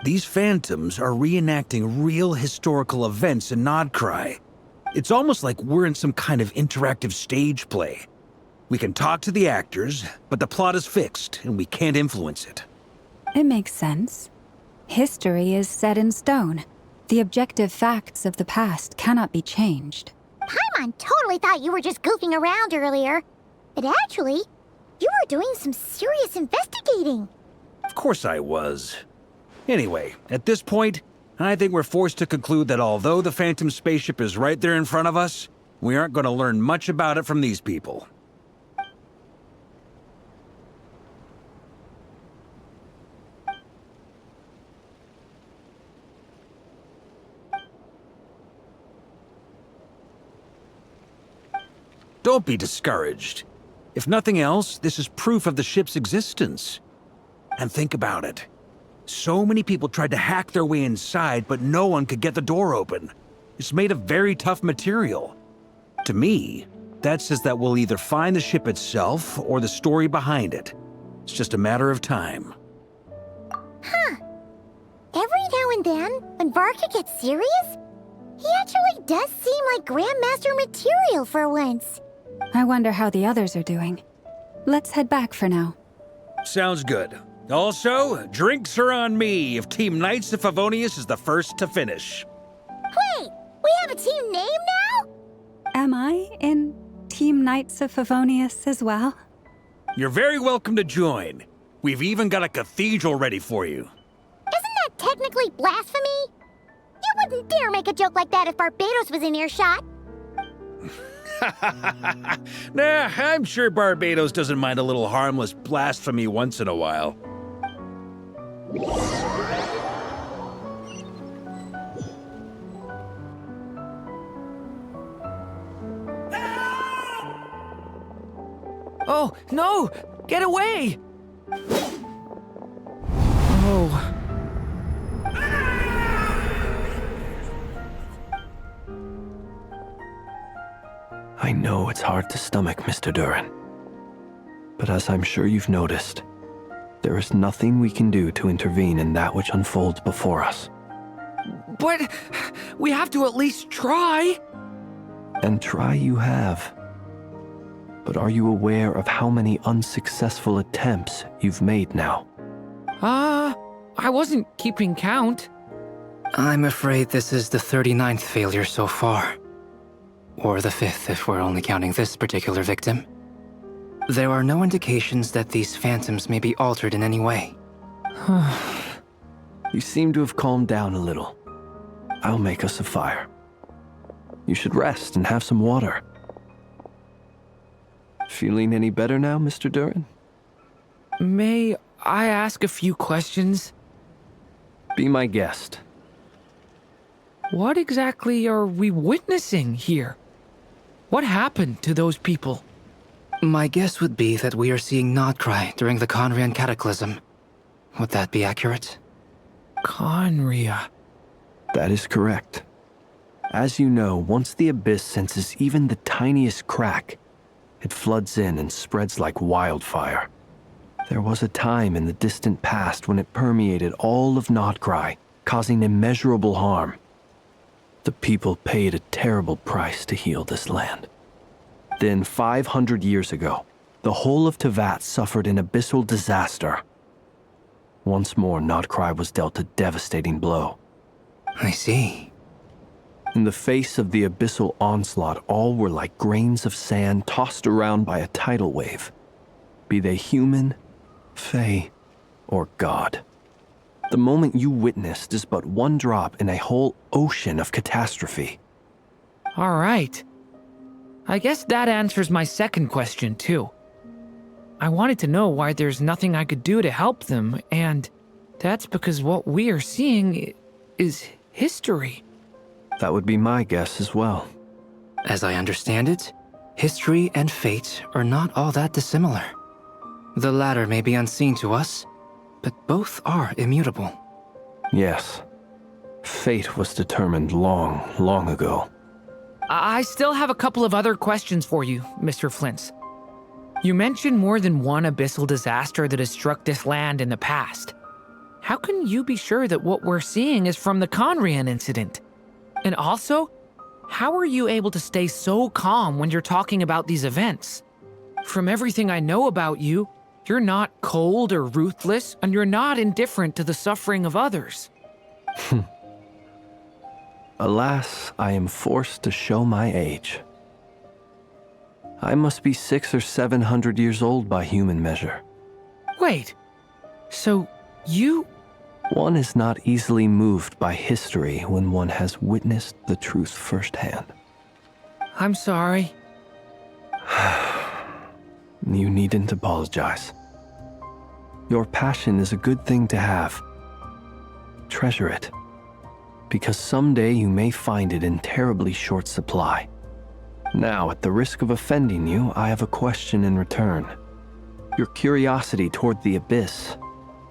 These phantoms are reenacting real historical events in Nod-Krai. It's almost like we're in some kind of interactive stage play. We can talk to the actors, but the plot is fixed, and we can't influence it. It makes sense. History is set in stone. The objective facts of the past cannot be changed. Paimon totally thought you were just goofing around earlier. But actually, you were doing some serious investigating. Of course I was. Anyway, at this point, I think we're forced to conclude that although the Phantom spaceship is right there in front of us, we aren't going to learn much about it from these people. Don't be discouraged. If nothing else, this is proof of the ship's existence. And think about it. So many people tried to hack their way inside, but no one could get the door open. It's made of very tough material. To me, that says that we'll either find the ship itself or the story behind it. It's just a matter of time. Huh. Every now and then, when Varka gets serious, he actually does seem like Grandmaster material for once. I wonder how the others are doing. Let's head back for now. Sounds good. Also, drinks are on me if Team Knights of Favonius is the first to finish. Wait, we have a team name now? Am I in Team Knights of Favonius as well? You're very welcome to join. We've even got a cathedral ready for you. Isn't that technically blasphemy? You wouldn't dare make a joke like that if Barbados was in earshot. Nah, I'm sure Barbados doesn't mind a little harmless blasphemy once in a while. Oh, no! Get away! Oh. I know it's hard to stomach, Mr. Durin. But as I'm sure you've noticed, there is nothing we can do to intervene in that which unfolds before us. But we have to at least try. And try you have. But are you aware of how many unsuccessful attempts you've made now? I wasn't keeping count. I'm afraid this is the 39th failure so far. Or the 5th if we're only counting this particular victim. There are no indications that these phantoms may be altered in any way. You seem to have calmed down a little. I'll make us a fire. You should rest and have some water. Feeling any better now, Mr. Durin? May I ask a few questions? Be my guest. What exactly are we witnessing here? What happened to those people? My guess would be that we are seeing Nod-Krai during the Khaenri'ah Cataclysm. Would that be accurate? Khaenri'ah. That is correct. As you know, once the Abyss senses even the tiniest crack, it floods in and spreads like wildfire. There was a time in the distant past when it permeated all of Nod-Krai, causing immeasurable harm. The people paid a terrible price to heal this land. Then, 500 years ago, the whole of Teyvat suffered an abyssal disaster. Once more, Nod-Krai was dealt a devastating blow. I see. In the face of the abyssal onslaught, all were like grains of sand tossed around by a tidal wave. Be they human, fae, or god. The moment you witnessed is but one drop in a whole ocean of catastrophe. All right. I guess that answers my second question, too. I wanted to know why there's nothing I could do to help them, and that's because what we are seeing is history. That would be my guess as well. As I understand it, history and fate are not all that dissimilar. The latter may be unseen to us, but both are immutable. Yes. Fate was determined long, long ago. I still have a couple of other questions for you, Mr. Flins. You mentioned more than one abyssal disaster that has struck this land in the past. how can you be sure that what we're seeing is from the Khaenri'ah incident? And also, how are you able to stay so calm when you're talking about these events? From everything I know about you, you're not cold or ruthless, and you're not indifferent to the suffering of others. Alas, I am forced to show my age. I must be 600 or 700 years old by human measure. Wait, so you... One is not easily moved by history when one has witnessed the truth firsthand. I'm sorry. You needn't apologize. Your passion is a good thing to have. Treasure it, because someday you may find it in terribly short supply. Now, at the risk of offending you, I have a question in return. Your curiosity toward the abyss,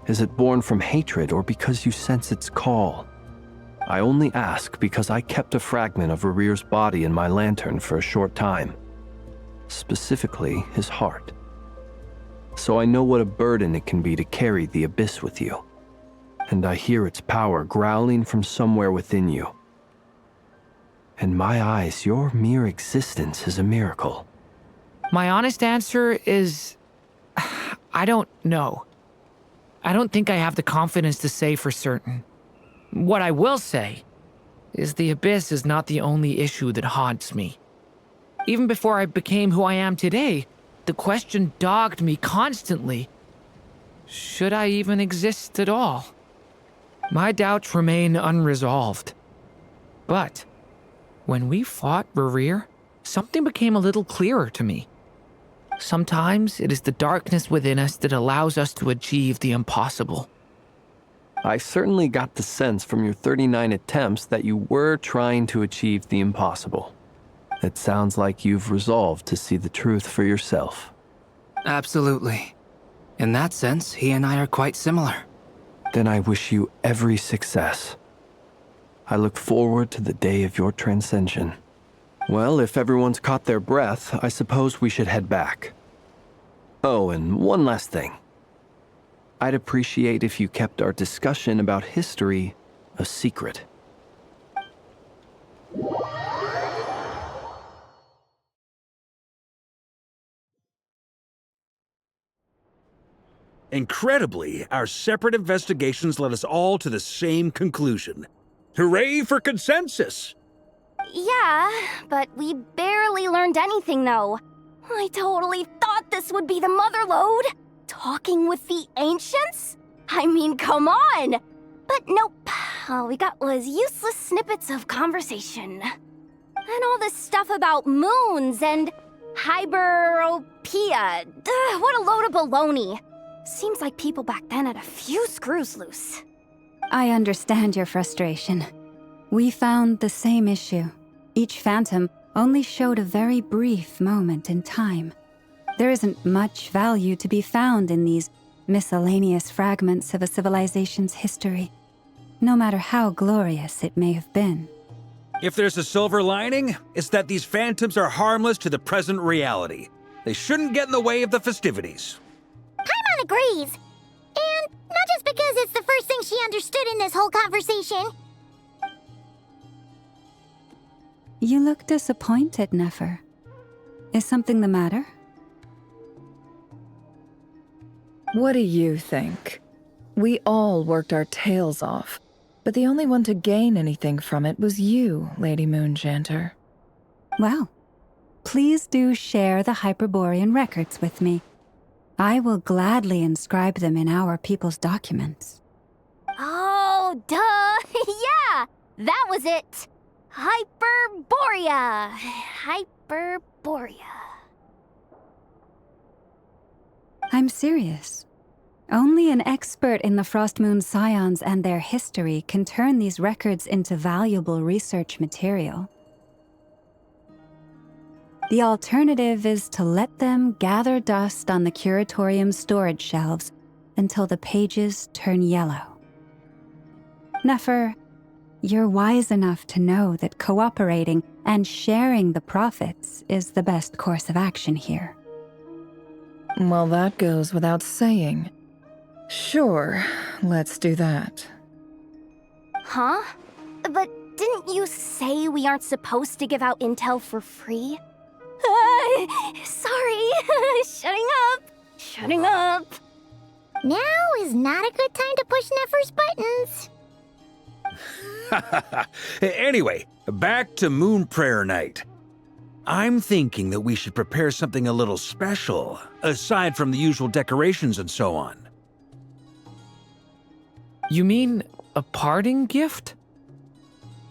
is it born from hatred or because you sense its call? I only ask because I kept a fragment of Rerir's body in my lantern for a short time. Specifically, his heart. So I know what a burden it can be to carry the abyss with you. And I hear its power growling from somewhere within you. In my eyes, your mere existence is a miracle. My honest answer is... I don't know. I don't think I have the confidence to say for certain. What I will say is the abyss is not the only issue that haunts me. Even before I became who I am today, the question dogged me constantly. Should I even exist at all? My doubts remain unresolved. But when we fought Rerir, something became a little clearer to me. Sometimes it is the darkness within us that allows us to achieve the impossible. I certainly got the sense from your 39 attempts that you were trying to achieve the impossible. It sounds like you've resolved to see the truth for yourself. Absolutely. In that sense, he and I are quite similar. Then I wish you every success. I look forward to the day of your transcension. Well, if everyone's caught their breath, I suppose we should head back. Oh, and one last thing. I'd appreciate if you kept our discussion about history a secret. Incredibly, our separate investigations led us all to the same conclusion. Hooray for consensus! Yeah, but we barely learned anything, though. I totally thought this would be the mother lode. Talking with the ancients? I mean, come on! But nope. All we got was useless snippets of conversation. And all this stuff about moons and hyperopia. What a load of baloney. Seems like people back then had a few screws loose. I understand your frustration. We found the same issue. Each phantom only showed a very brief moment in time. There isn't much value to be found in these miscellaneous fragments of a civilization's history, no matter how glorious it may have been. If there's a silver lining, it's that these phantoms are harmless to the present reality. They shouldn't get in the way of the festivities. Paimon agrees. And not just because it's the first thing she understood in this whole conversation. You look disappointed, Nefer. Is something the matter? What do you think? We all worked our tails off, but the only one to gain anything from it was you, Lady Moonjanter. Well, please do share the Hyperborean records with me. I will gladly inscribe them in our people's documents. Oh, duh! Yeah! That was it! Hyperborea! Hyperborea. I'm serious. Only an expert in the Frostmoon Scions and their history can turn these records into valuable research material. The alternative is to let them gather dust on the Curatorium's storage shelves until the pages turn yellow. Nefer, you're wise enough to know that cooperating and sharing the profits is the best course of action here. Well, that goes without saying. Sure, let's do that. Huh? But didn't you say we aren't supposed to give out intel for free? Sorry. Shutting up. Now is not a good time to push Nefer's buttons. Anyway, back to Moon Prayer Night. I'm thinking that we should prepare something a little special, aside from the usual decorations and so on. You mean a parting gift?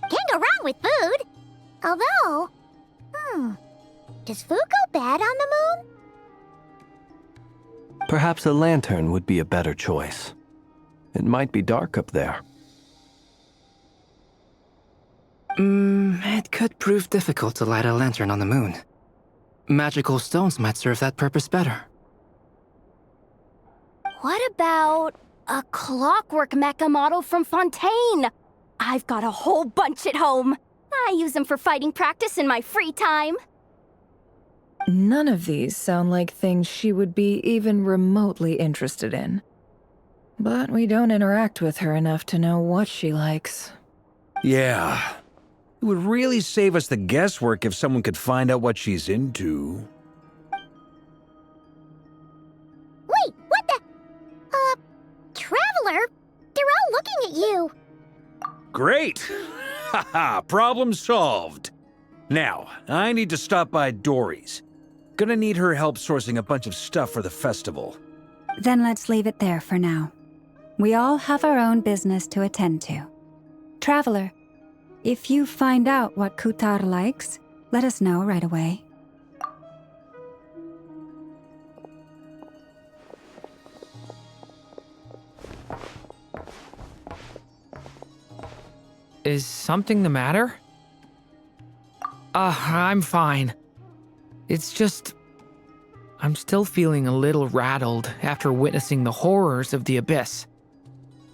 Can't go wrong with food. Although, does food go bad on the moon? Perhaps a lantern would be a better choice. It might be dark up there. It could prove difficult to light a lantern on the moon. Magical stones might serve that purpose better. What about a clockwork mecha model from Fontaine? I've got a whole bunch at home. I use them for fighting practice in my free time. None of these sound like things she would be even remotely interested in. But we don't interact with her enough to know what she likes. Yeah. It would really save us the guesswork if someone could find out what she's into. Wait, what the? Traveler? They're all looking at you. Great! Haha, problem solved. Now, I need to stop by Dory's. Gonna need her help sourcing a bunch of stuff for the festival. Then let's leave it there for now. We all have our own business to attend to. Traveler, if you find out what Kuutar likes, let us know right away. Is something the matter? I'm fine. It's just... I'm still feeling a little rattled after witnessing the horrors of the Abyss.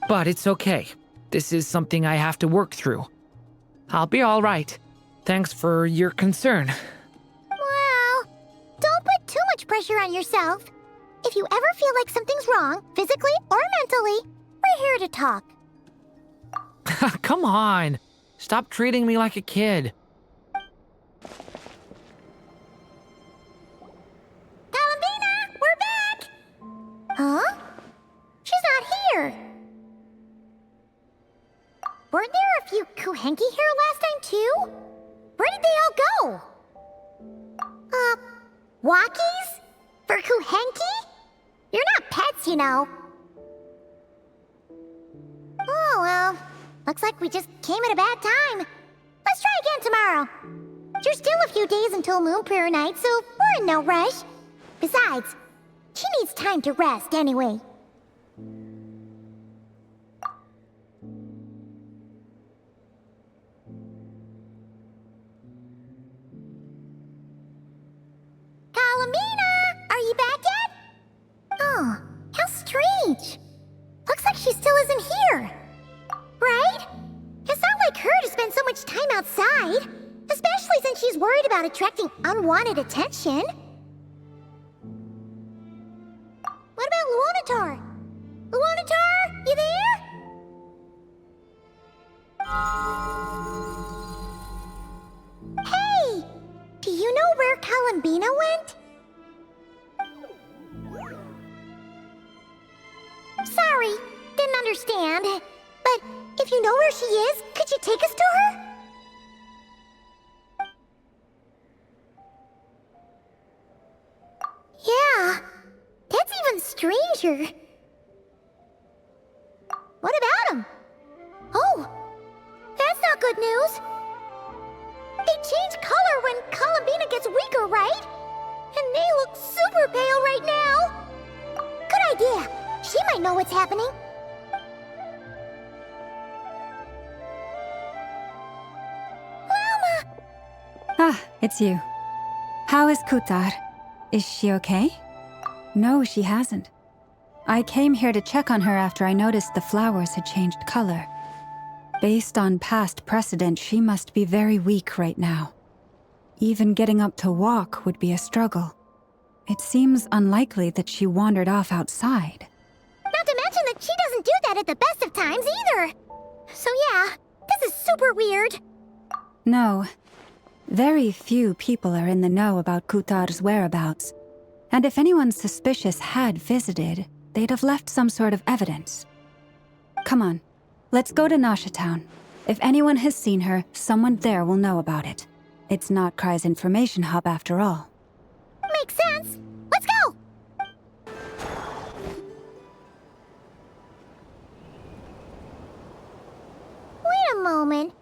But it's okay. This is something I have to work through. I'll be all right. Thanks for your concern. Well, don't put too much pressure on yourself. If you ever feel like something's wrong, physically or mentally, we're here to talk. Come on. Stop treating me like a kid. Columbina, we're back! Huh? She's not here. Weren't there a few Kuhenki here last time, too? Where did they all go? Walkies? For Kuhenki? You're not pets, you know. Oh, well, looks like we just came at a bad time. Let's try again tomorrow. There's still a few days until Moon Prayer Night, so we're in no rush. Besides, she needs time to rest anyway. Columbina, are you back yet? Oh, how strange. Looks like she still isn't here. Right? It's not like her to spend so much time outside, especially since she's worried about attracting unwanted attention. What about Luonatar? Luonatar, you there? Hey! Do you know where Columbina went? Sorry, didn't understand. But if you know where she is, could you take us to her? Yeah, that's even stranger. What about him? Oh, that's not good news. They change color when Columbina gets weaker, right? And they look super pale right now. Good idea. She might know what's happening. Lama! Ah, it's you. How is Kuutar? Is she okay? No, she hasn't. I came here to check on her after I noticed the flowers had changed color. Based on past precedent, she must be very weak right now. Even getting up to walk would be a struggle. It seems unlikely that she wandered off outside. Not to mention but she doesn't do that at the best of times either. So yeah, this is super weird. No. Very few people are in the know about Kuutar's whereabouts. And if anyone suspicious had visited, they'd have left some sort of evidence. Come on, let's go to Nasha Town. If anyone has seen her, someone there will know about it. It's Nod-Krai's information hub after all. Makes sense. Let's go! Wait a moment.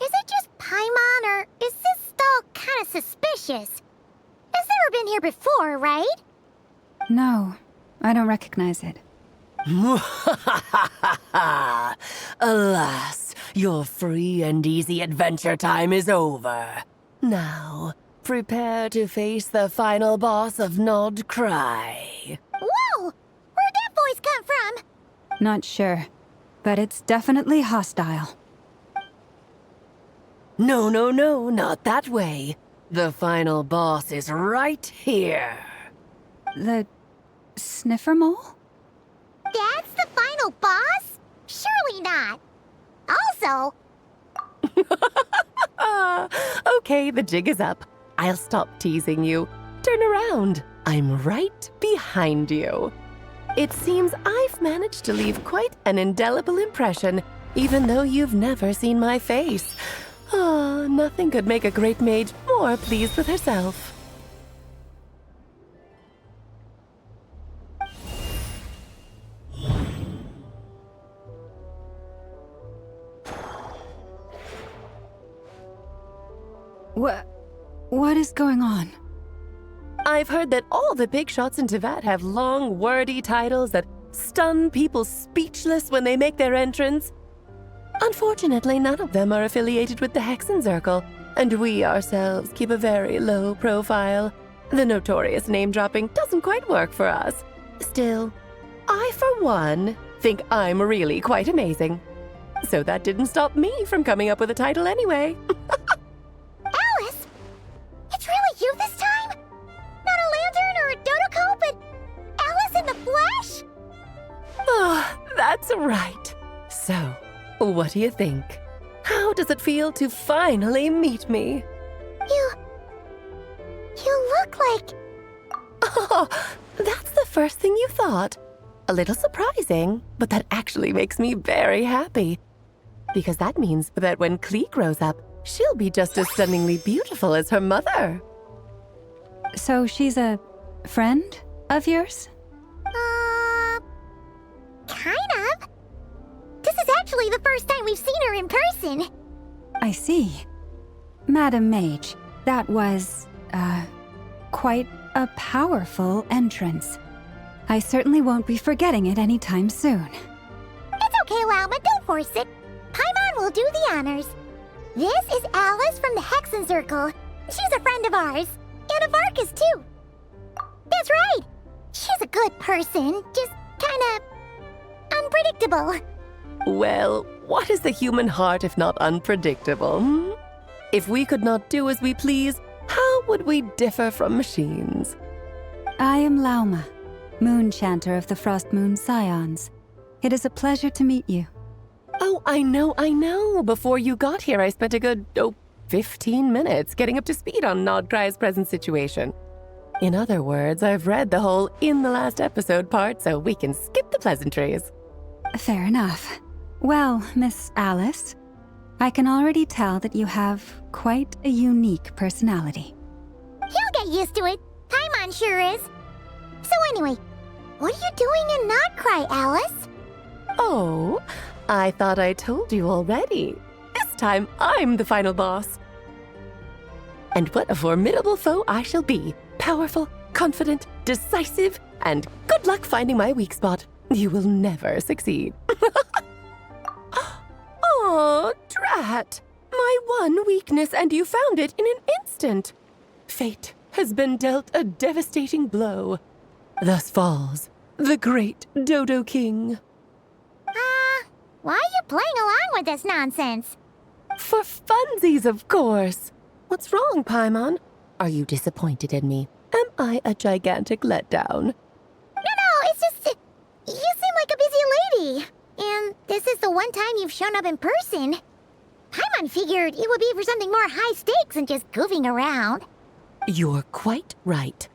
Is it just Paimon, or is this stall kind of suspicious? It's never been here before, right? No, I don't recognize it. Alas, your free and easy adventure time is over. Now, prepare to face the final boss of Nod-Krai. Whoa! Where'd that voice come from? Not sure, but it's definitely hostile. No, not that way. The final boss is right here. The sniffer mole? That's the final boss? Surely not. Also... Okay, the jig is up. I'll stop teasing you. Turn around. I'm right behind you. It seems I've managed to leave quite an indelible impression, even though you've never seen my face. Ah, nothing could make a great mage more pleased with herself. What is going on? I've heard that all the big shots in Teyvat have long, wordy titles that stun people speechless when they make their entrance. Unfortunately, none of them are affiliated with the Hexenzirkel, and we ourselves keep a very low profile. The notorious name-dropping doesn't quite work for us. Still, I, for one, think I'm really quite amazing. So that didn't stop me from coming up with a title anyway. Alice? It's really you this time? Not a lantern or a Dodoko, but Alice in the flesh? Oh, that's right. So, what do you think? How does it feel to finally meet me? You look like... Oh, that's the first thing you thought. A little surprising, but that actually makes me very happy. Because that means that when Klee grows up, she'll be just as stunningly beautiful as her mother. So she's a friend of yours? Kind of. This is actually the first time we've seen her in person. I see. Madam Mage, that was, quite a powerful entrance. I certainly won't be forgetting it anytime soon. It's okay, Lauma, don't force it. Paimon will do the honors. This is Alice from the Hexenzirkel. She's a friend of ours, and of Arcus, too. That's right. She's a good person, just kinda unpredictable. Well, what is the human heart if not unpredictable? Hmm? If we could not do as we please, how would we differ from machines? I am Lauma, Moon Chanter of the Frost Moon Scions. It is a pleasure to meet you. Oh, I know. Before you got here, I spent a good, 15 minutes getting up to speed on Nod-Krai's present situation. In other words, I've read the whole in the last episode part, so we can skip the pleasantries. Fair enough. Well, Miss Alice, I can already tell that you have quite a unique personality. He'll get used to it. Paimon sure is. So anyway, what are you doing in Nod-Krai, Alice? Oh, I thought I told you already. This time, I'm the final boss. And what a formidable foe I shall be. Powerful, confident, decisive, and good luck finding my weak spot. You will never succeed. Oh, drat! My one weakness, and you found it in an instant. Fate has been dealt a devastating blow. Thus falls the great Dodo King. Why are you playing along with this nonsense? For funsies, of course. What's wrong, Paimon? Are you disappointed in me? Am I a gigantic letdown? No, it's just... You seem like a busy time you've shown up in person. Paimon figured it would be for something more high stakes than just goofing around. You're quite right.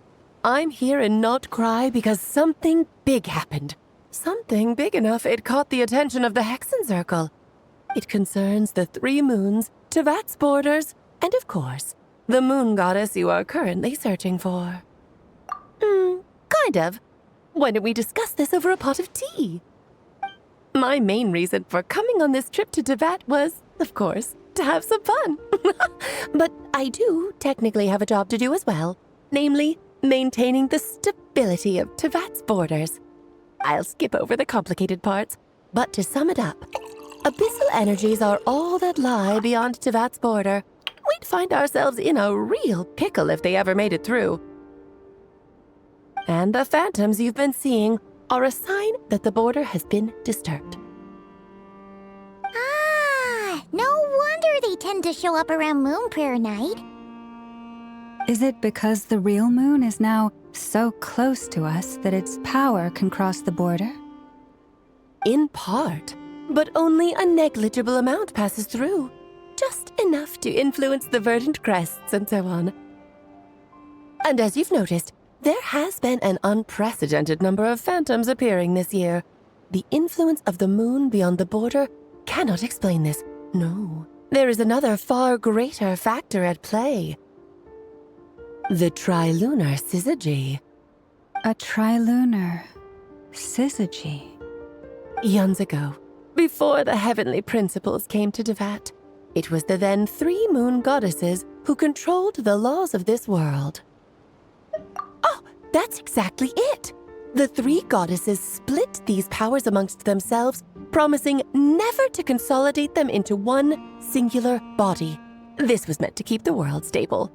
I'm here in Nod-Krai because something big happened. Something big enough it caught the attention of the Hexenzirkel. It concerns the 3 moons, Teyvat's borders, and of course, the moon goddess you are currently searching for. Kind of. Why don't we discuss this over a pot of tea? My main reason for coming on this trip to Teyvat was, of course, to have some fun. But I do technically have a job to do as well, namely, maintaining the stability of Teyvat's borders. I'll skip over the complicated parts, but to sum it up, abyssal energies are all that lie beyond Teyvat's border. We'd find ourselves in a real pickle if they ever made it through. And the phantoms you've been seeing are a sign that the border has been disturbed. Ah, no wonder they tend to show up around Moon Prayer Night. Is it because the real moon is now so close to us that its power can cross the border? In part, but only a negligible amount passes through. Just enough to influence the verdant crests and so on. And as you've noticed, there has been an unprecedented number of phantoms appearing this year. The influence of the moon beyond the border cannot explain this. No, there is another far greater factor at play. The trilunar syzygy. A trilunar syzygy? Eons ago, before the heavenly principles came to Teyvat, it was the then 3 moon goddesses who controlled the laws of this world. Oh, that's exactly it! The 3 goddesses split these powers amongst themselves, promising never to consolidate them into one singular body. This was meant to keep the world stable.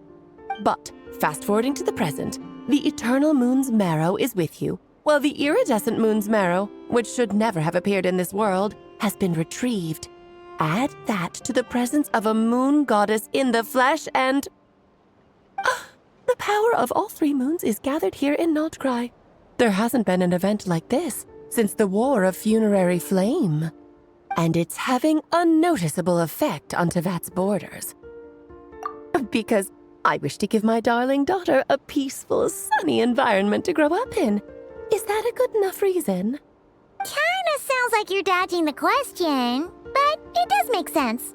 But, fast-forwarding to the present, the eternal moon's marrow is with you, while the iridescent moon's marrow, which should never have appeared in this world, has been retrieved. Add that to the presence of a moon goddess in the flesh and... the power of all 3 moons is gathered here in Nod-Krai. There hasn't been an event like this since the War of Funerary Flame. And it's having a noticeable effect on Teyvat's borders. Because I wish to give my darling daughter a peaceful, sunny environment to grow up in. Is that a good enough reason? Kinda sounds like you're dodging the question, but it does make sense.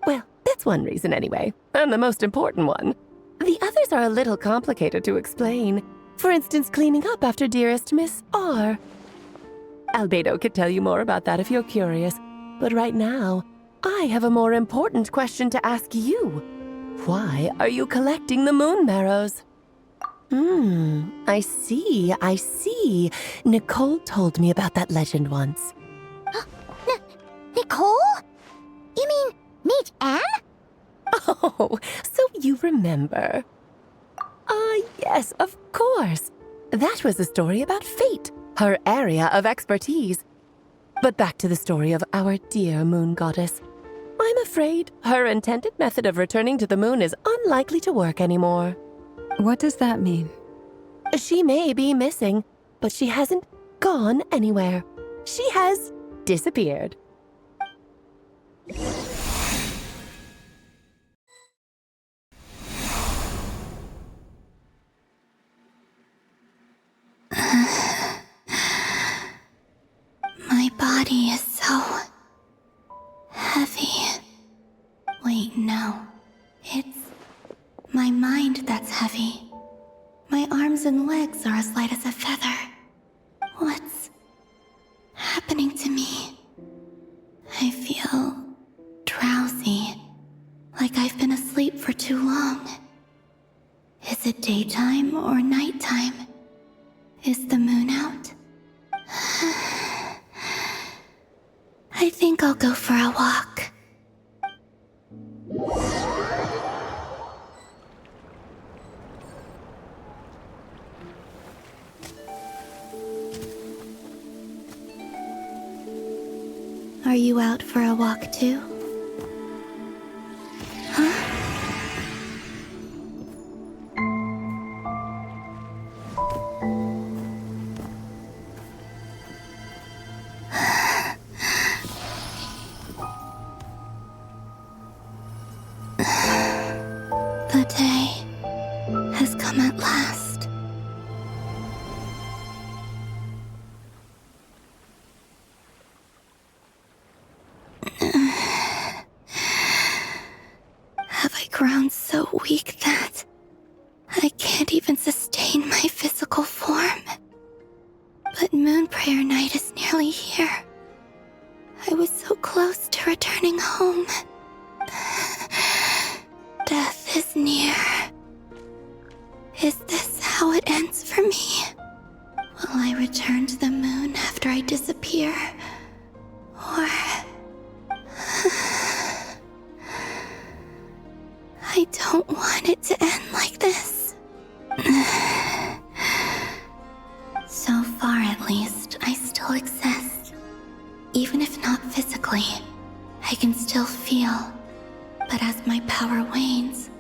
Well, that's one reason anyway, and the most important one. The others are a little complicated to explain. For instance, cleaning up after dearest Miss R. Albedo could tell you more about that if you're curious, but right now, I have a more important question to ask you. Why are you collecting the moon marrows? I see. Nicole told me about that legend once. Nicole? You mean Mage Anne? Oh, so you remember. Yes, of course. That was a story about fate, her area of expertise. But back to the story of our dear moon goddess. I'm afraid her intended method of returning to the moon is unlikely to work anymore. What does that mean? She may be missing, but she hasn't gone anywhere. She has disappeared. My body is so heavy. Wait, no. It's my mind that's heavy. My arms and legs are as light as a feather. What's happening to me? I feel drowsy, like I've been asleep for too long. Is it daytime or nighttime? Is the moon out? I think I'll go for a walk. Are you out for a walk too? Huh? grown so weak that I can't even sustain my physical form. But Moon Prayer Night is nearly here. I was so close to returning home. Death is near. Is this how it ends for me? Will I return to the moon after I disappear? Or... I don't want it to end like this. So far, at least, I still exist. Even if not physically, I can still feel. But as my power wanes,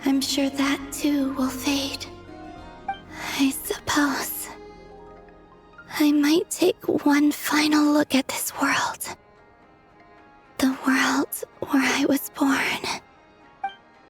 I'm sure that too will fade. I suppose I might take one final look at this world. The world where I was born.